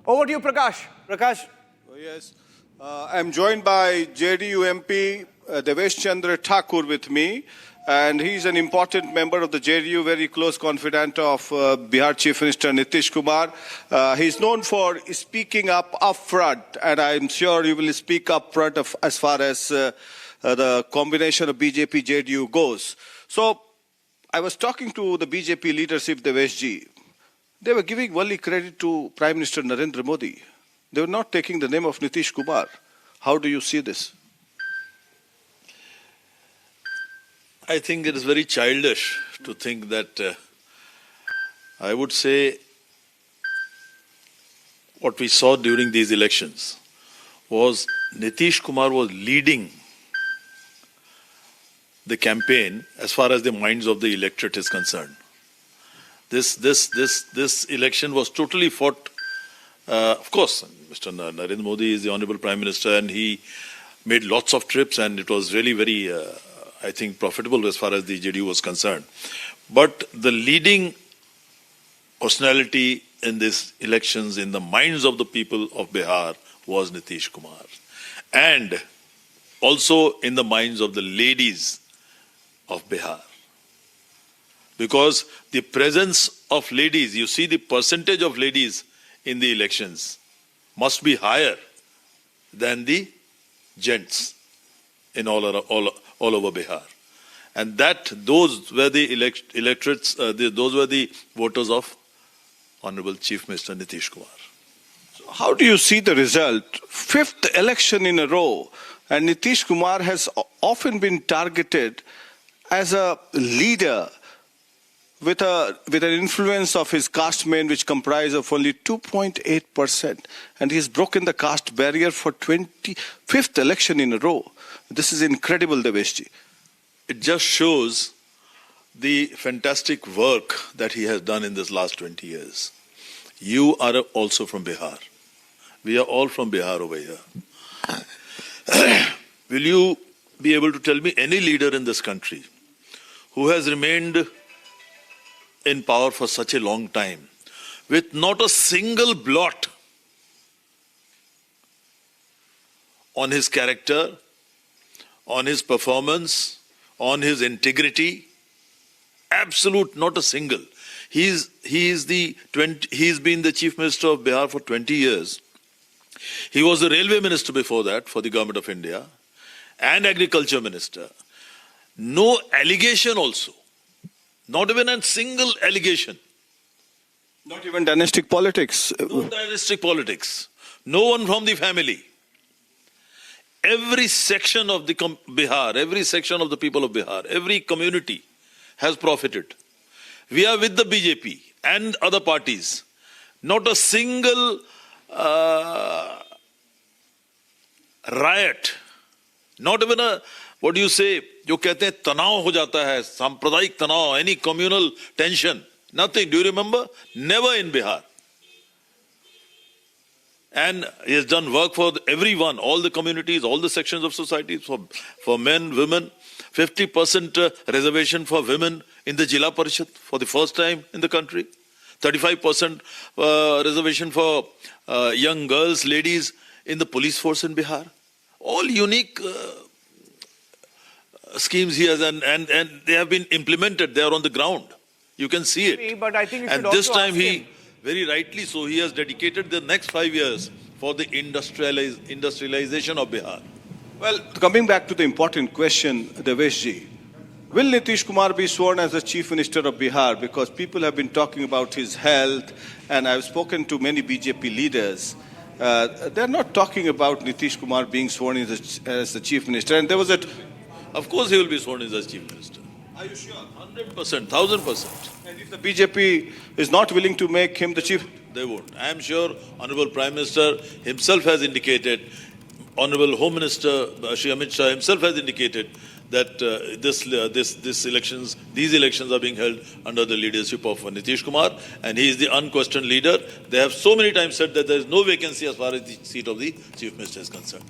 Over to you, Prakash. Prakash. Oh, yes. I'm joined by JDU MP Devesh Chandra Thakur with me, and he's an important member of the JDU, very close confidant of Bihar Chief Minister Nitish Kumar. He's known for speaking up front, and I'm sure he will speak up front as far as the combination of BJP JDU goes. So I was talking to the BJP leadership, Devesh ji. They were giving only credit to Prime Minister Narendra Modi. They were not taking the name of Nitish Kumar. How do you see this? I think it is very childish to think that, I would say, what we saw during these elections was Nitish Kumar was leading the campaign as far as the minds of the electorate is concerned. This election was totally fought. Of course, Mr. Narendra Modi is the Honorable Prime Minister, and he made lots of trips, and it was really very, I think, profitable as far as the JDU was concerned. But the leading personality in these elections, in the minds of the people of Bihar, was Nitish Kumar. And also in the minds of the ladies of Bihar. Because the presence of ladies, you see the percentage of ladies in the elections must be higher than the gents in all over Bihar. And those were the electorates, those were the voters of Honorable Chief Minister Nitish Kumar. So how do you see the result? Fifth election in a row, and Nitish Kumar has often been targeted as a leader with an influence of his caste men, which comprise of only 2.8%, and he's broken the caste barrier for 25th election in a row. This is incredible, Deveshji. It just shows the fantastic work that he has done in this last 20 years. You are also from Bihar. We are all from Bihar over here. Will you be able to tell me any leader in this country who has remained in power for such a long time with not a single blot on his character, on his performance, on his integrity? Absolute, not a single. He's been the Chief Minister of Bihar for 20 years. He was the Railway Minister before that for the Government of India and Agriculture Minister. No allegation also. Not even a single allegation. Not even dynastic politics. No dynastic politics. No one from the family. Every section of the Bihar, every section of the people of Bihar, every community has profited. We are with the BJP and other parties. Not a single riot. Not even a, what do you say, जो कहते हैं तनाव हो जाता है, सांप्रदायिक तनाव, any communal tension, nothing. Do you remember? Never in Bihar. And he has done work for everyone, all the communities, all the sections of society, for men, women. 50% reservation for women in the Jila Parishad for the first time in the country. 35% reservation for young girls, ladies in the police force in Bihar. All unique schemes he has, and they have been implemented. They are on the ground. You can see it. But I think you should and this also time ask him. Very rightly so, he has dedicated the next 5 years for the industrialization of Bihar. Well, coming back to the important question, Deveshji, will Nitish Kumar be sworn as the Chief Minister of Bihar? Because people have been talking about his health, and I've spoken to many BJP leaders. They're not talking about Nitish Kumar being sworn in as the Chief Minister. And there was a... Of course he will be sworn in as Chief Minister. Are you sure? 100%, 1000%. And if the BJP is not willing to make him the Chief... They won't. I am sure Honorable Prime Minister himself has indicated, Honorable Home Minister Shri Amit Shah himself has indicated that these elections are being held under the leadership of Nitish Kumar, and he is the unquestioned leader. They have so many times said that there is no vacancy as far as the seat of the Chief Minister is concerned.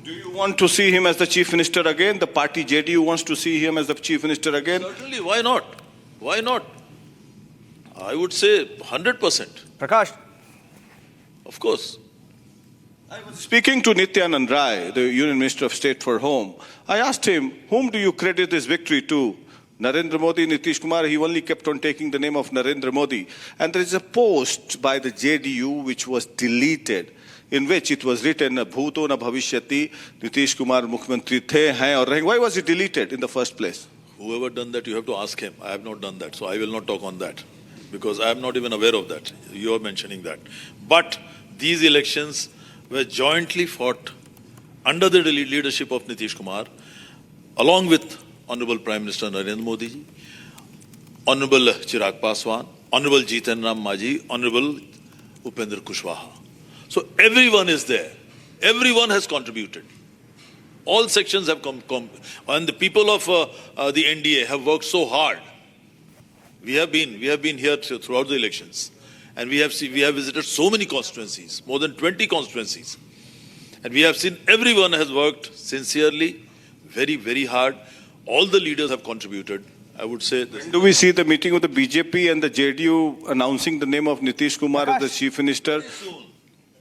Do you want to see him as the Chief Minister again? The party JDU wants to see him as the Chief Minister again? Certainly, why not? Why not? I would say 100%. Prakash. Of course. Speaking to Nityanand Rai, the Union Minister of State for Home, I asked him, whom do you credit this victory to? Narendra Modi, Nitish Kumar, he only kept on taking the name of Narendra Modi. And there is a post by the JDU which was deleted, in which it was written, Bhuto na bhavishyati, Nitish Kumar Mukhyamantri the, hain aur rahenge. Why was it deleted in the first place? Whoever done that, you have to ask him. I have not done that, so I will not talk on that. Because I am not even aware of that. You are mentioning that. But these elections were jointly fought under the leadership of Nitish Kumar, along with Honorable Prime Minister Narendra Modi ji, Honorable Chirag Paswan, Honorable Jitan Ram Majhi, Honorable Upendra Kushwaha. So everyone is there. Everyone has contributed. All sections have come, and the people of the NDA have worked so hard. We have been here throughout the elections, and we have visited so many constituencies, more than 20 constituencies, and we have seen everyone has worked sincerely, very, very hard. All the leaders have contributed. I would say this. Do we see the meeting of the BJP and the JDU announcing the name of Nitish Kumar as the Chief Minister? Soon.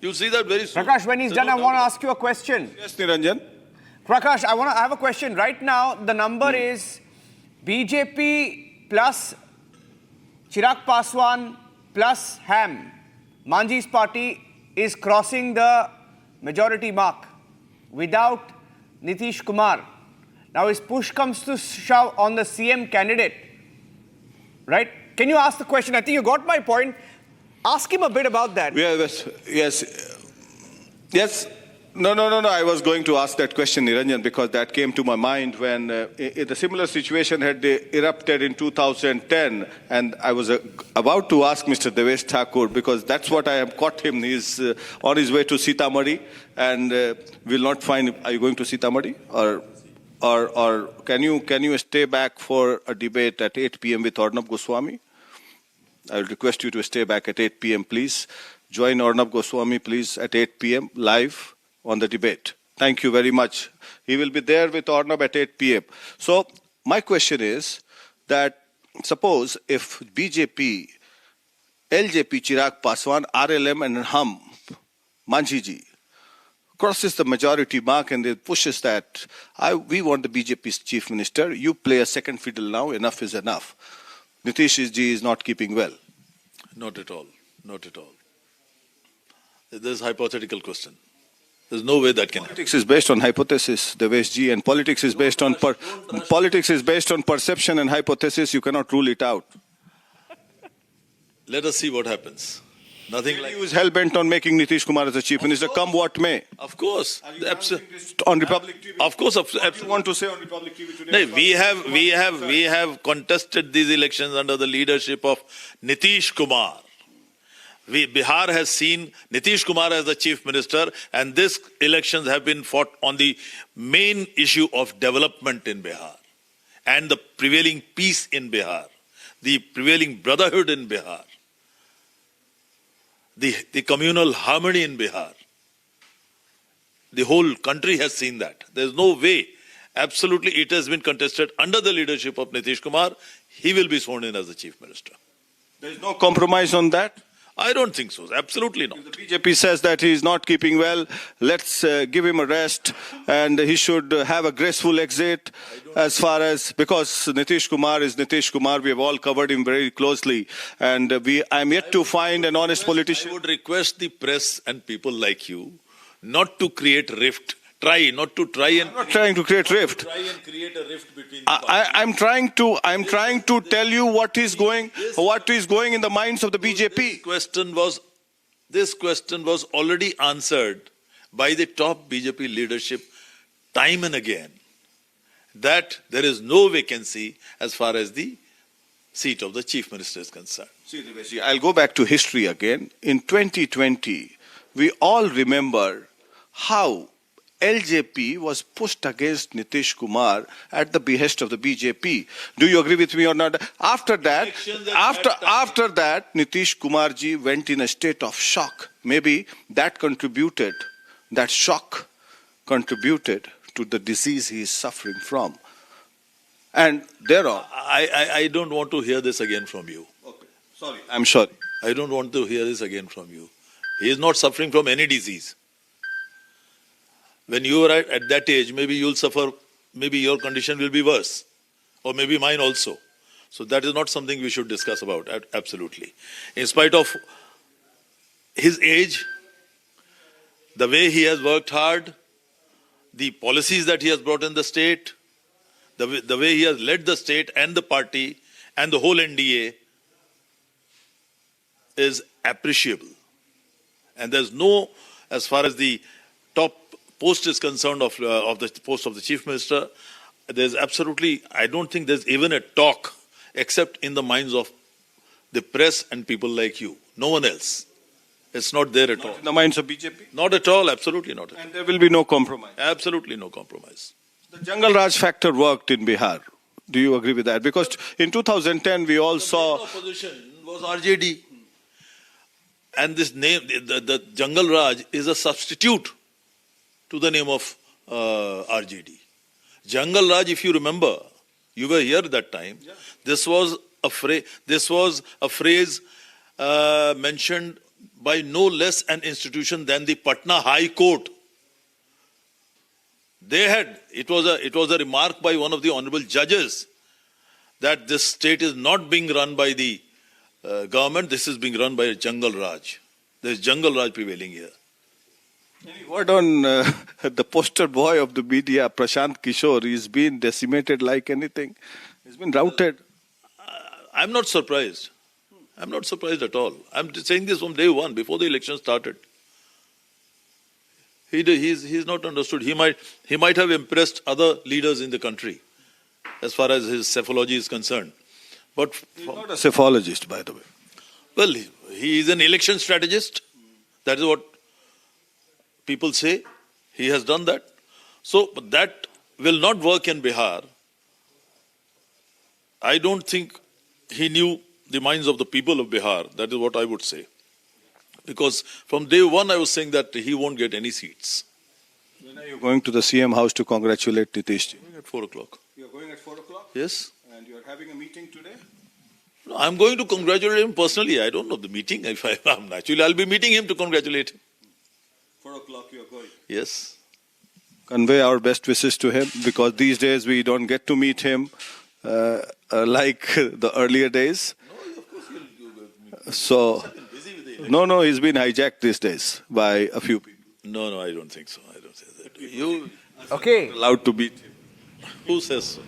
You'll see that very soon. Prakash, when he's done, I want to ask you a question. Yes, Niranjan. Prakash, I have a question. Right now, the number is BJP plus Chirag Paswan plus Ham. Manji's party is crossing the majority mark without Nitish Kumar. Now, if push comes to shove on the CM candidate, right? Can you ask the question? I think you got my point. Ask him a bit about that. Yes. No. I was going to ask that question, Niranjan, because that came to my mind when the similar situation had erupted in 2010, and I was about to ask Mr. Devesh Thakur, because that's what I have caught him. He's on his way to Sitamarhi, and will not find. Are you going to Sitamarhi, or can you stay back for a debate at 8 p.m. with Arnab Goswami? I will request you to stay back at 8 p.m. please. Join Arnab Goswami, please, at 8 p.m. live on the debate. Thank you very much. He will be there with Arnab at 8 p.m. So my question is that suppose if BJP, LJP, Chirag Paswan, RLM and Hum, Manji ji, crosses the majority mark and it pushes that, we want the BJP's chief minister, you play a second fiddle now, enough is enough. Nitish ji is not keeping well. Not at all. Not at all. This is a hypothetical question. There's no way that can happen. Politics is based on hypothesis, Devesh ji, and politics is based on perception and hypothesis. You cannot rule it out. Let us see what happens. Nothing like. He was hell bent on making Nitish Kumar as the chief minister, come what may. Of course. On Republic TV. Of course. What do you want to say on Republic TV today? No, we have contested these elections under the leadership of Nitish Kumar. Bihar has seen Nitish Kumar as the chief minister, and these elections have been fought on the main issue of development in Bihar and the prevailing peace in Bihar, the prevailing brotherhood in Bihar, the communal harmony in Bihar. The whole country has seen that. There's no way. Absolutely, it has been contested under the leadership of Nitish Kumar. He will be sworn in as the chief minister. There's no compromise on that? I don't think so. Absolutely not. The BJP says that he is not keeping well. Let's give him a rest, and he should have a graceful exit. As far as, because Nitish Kumar is Nitish Kumar, we have all covered him very closely, and I am yet to find an honest politician. I would request the press and people like you not to create rift. I'm not trying to create rift. Try and create a rift between. I'm trying to tell you what is going in the minds of the BJP. This question was already answered by the top BJP leadership time and again, that there is no vacancy as far as the seat of the chief minister is concerned. See, I'll go back to history again. In 2020, we all remember how LJP was pushed against Nitish Kumar at the behest of the BJP. Do you agree with me or not? After that, Nitish Kumar ji went in a state of shock. Maybe that shock contributed to the disease he is suffering from. And thereon. I don't want to hear this again from you. Okay. Sorry. I'm sorry. I don't want to hear this again from you. He is not suffering from any disease. When you are at that age, maybe you'll suffer, maybe your condition will be worse, or maybe mine also. So that is not something we should discuss about, absolutely. In spite of his age, the way he has worked hard, the policies that he has brought in the state, the way he has led the state and the party and the whole NDA is appreciable. And there's no, as far as the top post is concerned of the post of the Chief Minister, there's absolutely, I don't think there's even a talk except in the minds of the press and people like you. No one else. It's not there at all. In the minds of BJP? Not at all, absolutely not at all. And there will be no compromise. Absolutely no compromise. The Jungle Raj factor worked in Bihar. Do you agree with that? Because in 2010 we all saw... The main opposition was RJD. And this name, the Jungle Raj, is a substitute to the name of RJD. Jungle Raj, if you remember, you were here at that time. Yeah. This was a phrase mentioned by no less an institution than the Patna High Court. It was a remark by one of the honorable judges that this state is not being run by the government, this is being run by a Jungle Raj. There is Jungle Raj prevailing here. Any word on the poster boy of the media, Prashant Kishore? He's been decimated like anything. He's been routed. I'm not surprised. I'm not surprised at all. I'm saying this from day one, before the election started. He's not understood. He might have impressed other leaders in the country, as far as his psephology is concerned. But he's not a psephologist, by the way. Well, he is an election strategist. That is what people say. He has done that. So that will not work in Bihar. I don't think he knew the minds of the people of Bihar. That is what I would say. Because from day one I was saying that he won't get any seats. When are you going to the CM house to congratulate Nitish ji? At 4 o'clock. You're going at 4 o'clock? Yes. And you're having a meeting today? No, I'm going to congratulate him personally. I don't know the meeting. Naturally, I'll be meeting him to congratulate him. 4 o'clock you're going? Yes. Convey our best wishes to him, because these days we don't get to meet him like the earlier days. No, of course he'll So, no, he's been hijacked these days by a few people. No, I don't think so. I don't say that. You Okay. Allowed to beat him. who says so?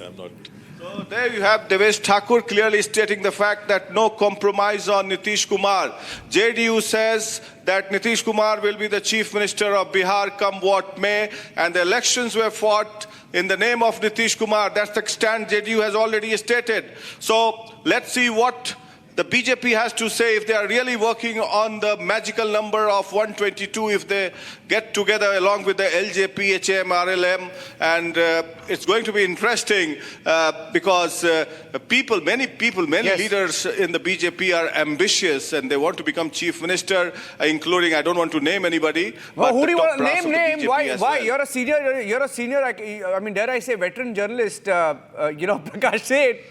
I'm not. So there you have Devesh Thakur clearly stating the fact that no compromise on Nitish Kumar. JDU says that Nitish Kumar will be the Chief Minister of Bihar come what may, and the elections were fought in the name of Nitish Kumar. That's the stand JDU has already stated. So let's see what the BJP has to say, if they are really working on the magical number of 122, if they get together along with the LJP, HM, RLM, and it's going to be interesting because many Yes. leaders in the BJP are ambitious and they want to become chief minister, including, I don't want to name anybody. Well, but who the do you top want to brass of the name? BJP Why? as Why? well. You're a senior. I mean, dare I say, veteran journalist. Prakash, say it.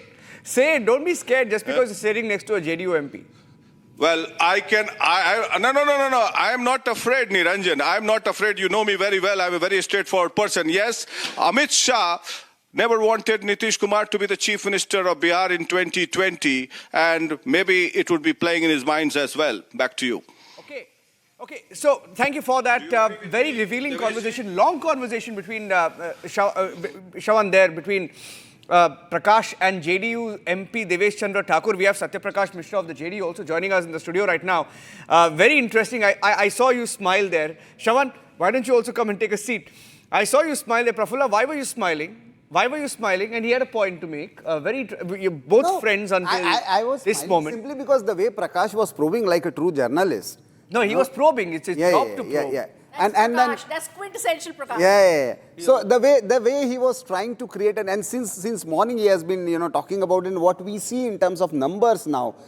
Don't be scared just because you're sitting next to a JDU MP. Well, no. I am not afraid, Niranjan. I am not afraid. You know me very well. I'm a very straightforward person. Yes, Amit Shah never wanted Nitish Kumar to be the chief minister of Bihar in 2020, and maybe it would be playing in his minds as well. Back to you. Okay. So thank you for that very revealing conversation, long conversation between Shravan there, between Prakash and JDU MP Devesh Chandra Thakur. We have Satya Prakash Mishra of the JDU also joining us in the studio right now. Very interesting. I saw you smile there. Shravan, why don't you also come and take a seat? I saw you smile there. Prafulla, why were you smiling? And he had a point to make. You're both friends until I was this moment. Simply because the way Prakash was probing like a true journalist. No, he was probing. It's his job to probe. That's Prakash. That's quintessential Prakash. Yeah. So the way he was trying to create and since morning he has been talking about in what we see in terms of numbers now.